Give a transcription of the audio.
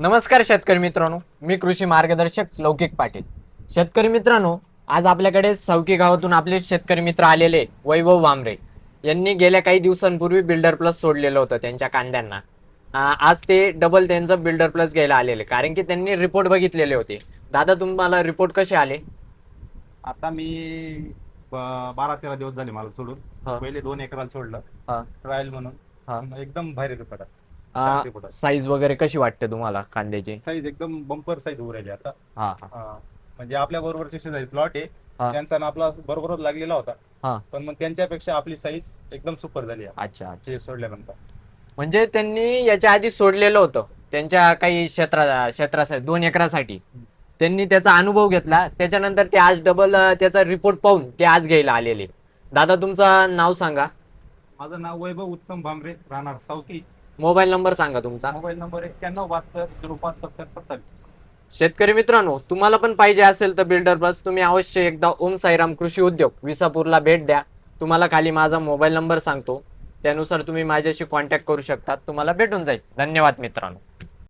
नमस्कार शेतकरी मित्रांनो, मी कृषी मार्गदर्शक लौकिक पाटील. शेतकरी मित्रांनो, आज आपल्याकडे सौकी गावातून आपले शेतकरी मित्र आलेले वैभव वामरे यांनी गेल्या काही दिवसांपूर्वी बिल्डर प्लस सोडलेलं होतं त्यांच्या कांद्यांना. आज ते डबल त्यांचं बिल्डर प्लस घ्यायला आलेले, कारण की त्यांनी रिपोर्ट बघितलेले होते. दादा, तुम्हाला रिपोर्ट कसे आले? आता मी 12-13 दिवस झाले मला सोडून. हा. पहिले 2 एकराला सोडलं हा. ट्रायल म्हणून. हा. एकदम भारी रिपोर्ट आहे. साईज वगैरे कशी वाटते तुम्हाला कांद्याची? साईज एकदम बंपर साईज होऊ राहिली आता. हा. म्हणजे आपल्या बरोबरचे शेजारी प्लॉट आहे, हा. त्यांचा ना आपला बरोबरच लागलेला होता. हा. पण मग त्यांच्यापेक्षा आपली साईज एकदम सुपर झाली आहे अच्छा. ते सोडल्यानंतर. म्हणजे त्यांनी याच्या आधी सोडलेलं होतं त्यांच्या काही क्षेत्रासाठी 2 एकरासाठी. त्यांनी त्याचा अनुभव घेतला, त्याच्यानंतर ते आज डबल त्याचा रिपोर्ट पाहून ते आज घ्यायला आलेले. दादा, तुमचं नाव सांगा. माझं नाव वैभव उत्तम भामरे, राहणार सावकी. मोबाईल नंबर सांगा तुमचा. Mobile number 9172057027. शेतकरी मित्रांनो, तुम्हाला पण पाहिजे असेल तर बिल्डर प्लस तुम्ही अवश्य एकदा ओम साईराम कृषी उद्योग विसापूरला भेट द्या. तुम्हाला खाली माझा मोबाईल नंबर सांगतो, त्यानुसार तुम्ही माझ्याशी कॉन्टॅक्ट करू शकता. तुम्हाला भेटून जाईल. धन्यवाद मित्रांनो.